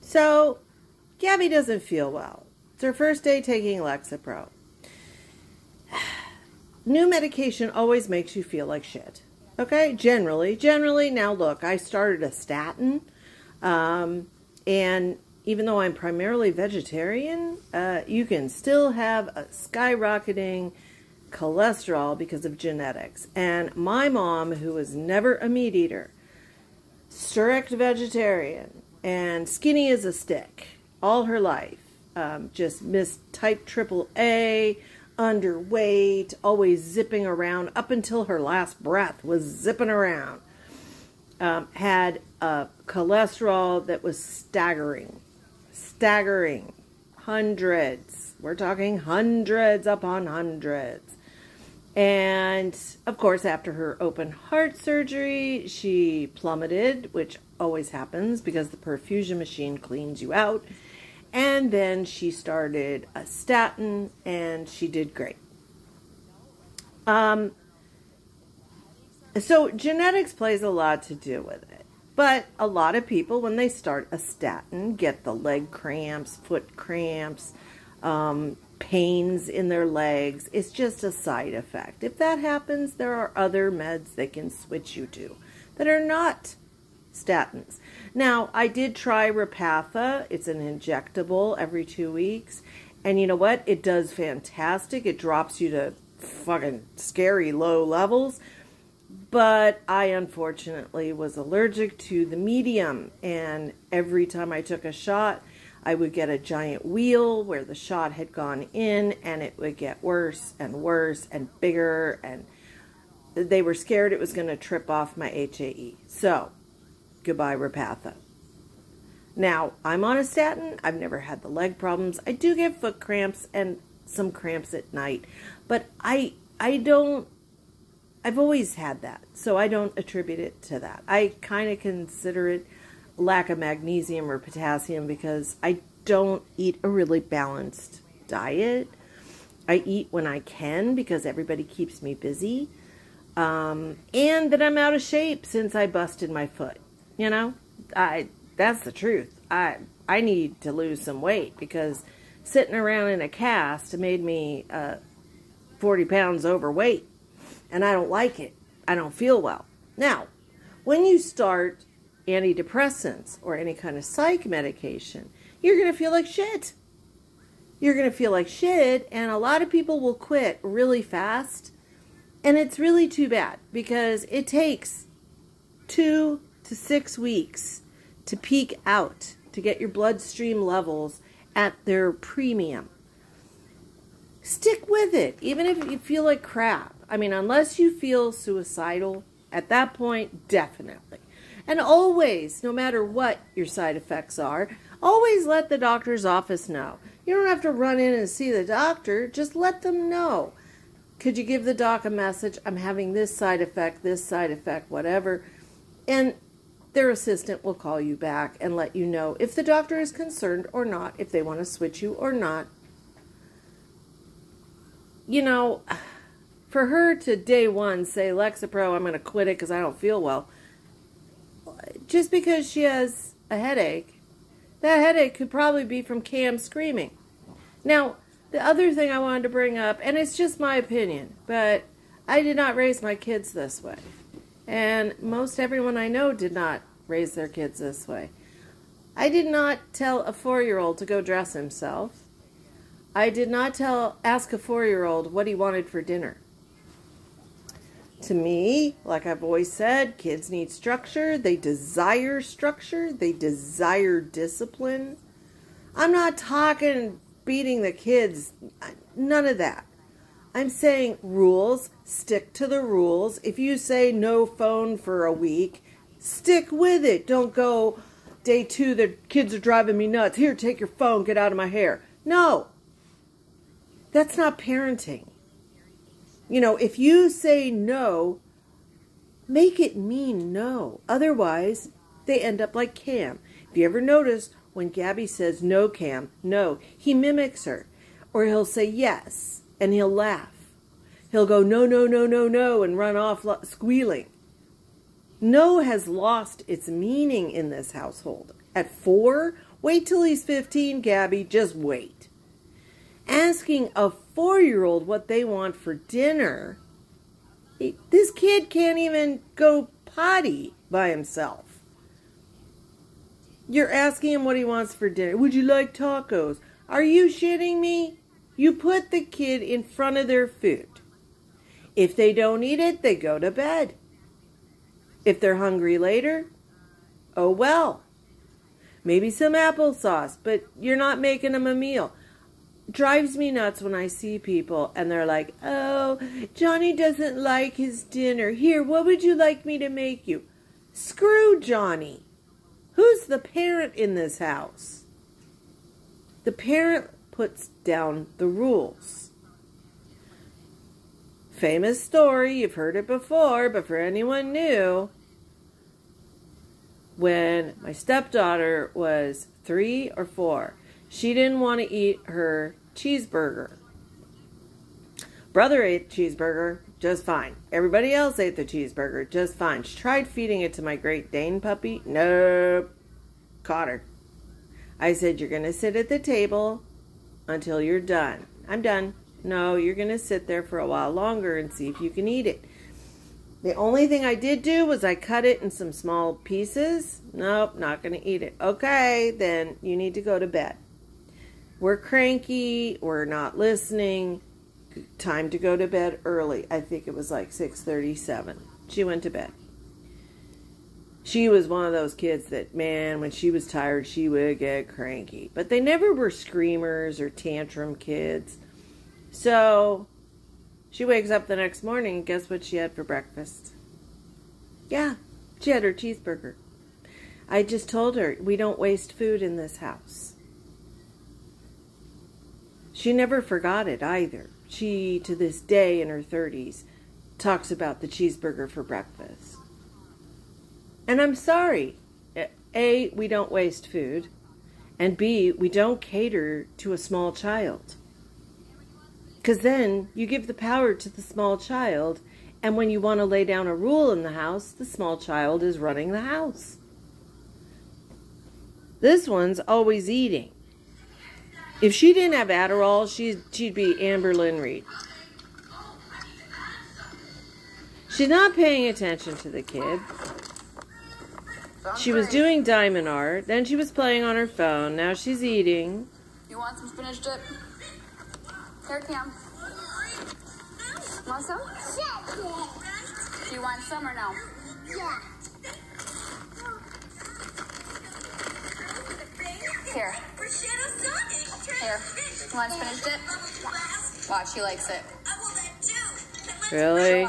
So, Gabi doesn't feel well. It's her first day taking Lexapro. New medication always makes you feel like shit. Okay? Generally. Now look, I started a statin. And even though I'm primarily vegetarian, you can still have a skyrocketing cholesterol because of genetics. And my mom, who was never a meat eater, strict vegetarian, and skinny as a stick all her life, just missed type AAA, underweight, always zipping around up until her last breath was zipping around, had a cholesterol that was staggering, hundreds. We're talking hundreds upon hundreds. And, of course, after her open heart surgery, she plummeted, which always happens because the perfusion machine cleans you out. And then she started a statin, and she did great. So genetics plays a lot to do with it. But a lot of people, when they start a statin, get the leg cramps, foot cramps, pains in their legs. It's just a side effect. If that happens, there are other meds they can switch you to that are not statins. Now, I did try Repatha. It's an injectable every 2 weeks. And you know what? It does fantastic. It drops you to fucking scary low levels. But I unfortunately was allergic to the medium. And every time I took a shot, I would get a giant wheal where the shot had gone in, and it would get worse and worse and bigger, and they were scared it was going to trip off my HAE. So, goodbye Repatha. Now, I'm on a statin. I've never had the leg problems. I do get foot cramps and some cramps at night, but I've always had that, so I don't attribute it to that. I kind of consider it lack of magnesium or potassium because I don't eat a really balanced diet. I eat when I can because everybody keeps me busy. And that I'm out of shape since I busted my foot. You know, that's the truth. I need to lose some weight because sitting around in a cast made me 40 pounds overweight. And I don't like it. I don't feel well. Now, when you start antidepressants or any kind of psych medication, you're going to feel like shit. You're going to feel like shit, and a lot of people will quit really fast, and it's really too bad because it takes 2 to 6 weeks to peak out, to get your bloodstream levels at their premium. Stick with it, even if you feel like crap. I mean, unless you feel suicidal, at that point, definitely. And always, no matter what your side effects are, always let the doctor's office know. You don't have to run in and see the doctor. Just let them know. Could you give the doc a message? I'm having this side effect, whatever. And their assistant will call you back and let you know if the doctor is concerned or not, if they want to switch you or not. You know, for her to day one say, Lexapro, I'm going to quit it because I don't feel well, just because she has a headache, that headache could probably be from Cam screaming. Now, the other thing I wanted to bring up, and it's just my opinion, but I did not raise my kids this way. And most everyone I know did not raise their kids this way. I did not tell a 4-year-old to go dress himself. I did not ask a 4-year-old what he wanted for dinner. To me, like I've always said, kids need structure. They desire structure. They desire discipline. I'm not talking beating the kids. None of that. I'm saying rules. Stick to the rules. If you say no phone for a week, stick with it. Don't go, day 2, the kids are driving me nuts. Here, take your phone. Get out of my hair. No. That's not parenting. You know, if you say no, make it mean no. Otherwise, they end up like Cam. If you ever notice, when Gabi says no, Cam, no, he mimics her. Or he'll say yes, and he'll laugh. He'll go no, no, no, no, no, and run off squealing. No has lost its meaning in this household. At 4, Wait till he's 15, Gabby. Just wait. Asking a 4-year-old what they want for dinner. This kid can't even go potty by himself. You're asking him what he wants for dinner. Would you like tacos? Are you shitting me? You put the kid in front of their food. If they don't eat it, they go to bed. If they're hungry later, oh well. Maybe some applesauce, but you're not making them a meal. Drives me nuts when I see people and they're like, oh, Johnny doesn't like his dinner. Here, what would you like me to make you? Screw Johnny. Who's the parent in this house? The parent puts down the rules. Famous story, you've heard it before, but for anyone new, when my stepdaughter was 3 or 4, she didn't want to eat her cheeseburger. Brother ate cheeseburger just fine. Everybody else ate the cheeseburger just fine. She tried feeding it to my Great Dane puppy. Nope. Caught her. I said, you're going to sit at the table until you're done. I'm done. No, you're going to sit there for a while longer and see if you can eat it. The only thing I did do was I cut it in some small pieces. Nope, not going to eat it. Okay, then you need to go to bed. We're cranky. We're not listening. Time to go to bed early. I think it was like 6:37. She went to bed. She was one of those kids that, man, when she was tired, she would get cranky. But they never were screamers or tantrum kids. So she wakes up the next morning, and guess what she had for breakfast? Yeah, she had her cheeseburger. I just told her, we don't waste food in this house. She never forgot it either. She, to this day in her 30s, talks about the cheeseburger for breakfast. And I'm sorry. A, we don't waste food. And B, we don't cater to a small child. Because then you give the power to the small child, and when you want to lay down a rule in the house, the small child is running the house. This one's always eating. If she didn't have Adderall, she'd be Amber Lynn Reed. She's not paying attention to the kid. She was doing diamond art, then she was playing on her phone, now she's eating. You want some spinach dip? Here, Cam. Want some? Do you want some or no? Yeah. Here. Here. You want spinach dip? Watch, he likes it. Really?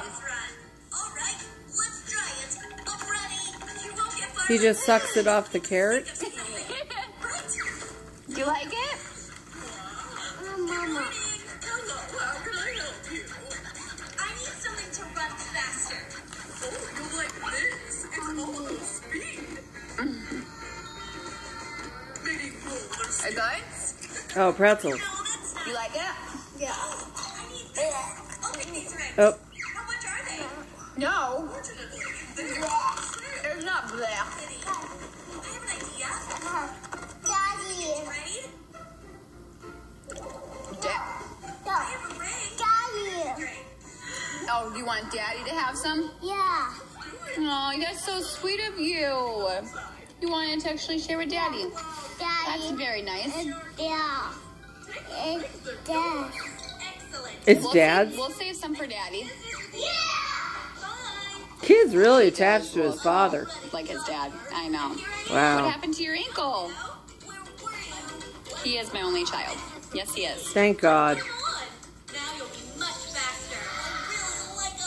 He just sucks it off the carrot? You like it? Mama. How can I help you? I need something to run faster. Oh, you like this? It's all speed. Maybe roller Are good? Oh, pretzels. You like it? Yeah. I need this. I'll make these right. Oh. How much are they? No. Fortunately, There's not black. I have an idea. Daddy. Ready? Dad. I have a ring. Daddy. Great. Oh, do you want Daddy to have some? Yeah. Oh, that's so sweet of you. You wanted to actually share with Daddy. That's Daddy. very nice. Yeah. It's Dad. Excellent. It's Dad's? We'll save some for Daddy. Kid's really attached to his father. Like his dad. I know. What Wow. happened to your ankle? He is my only child. Yes, he is. Thank God. Now you'll be much faster. Really like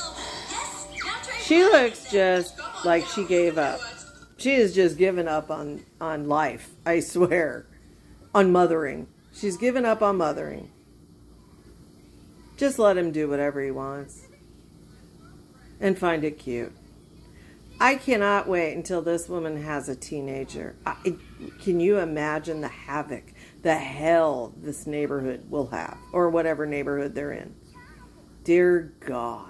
yes. Now try She looks just like she gave up. She has just given up on life, I swear. On mothering. She's given up on mothering. Just let him do whatever he wants. And find it cute. I cannot wait until this woman has a teenager. Can you imagine the havoc, the hell this neighborhood will have? Or whatever neighborhood they're in. Dear God.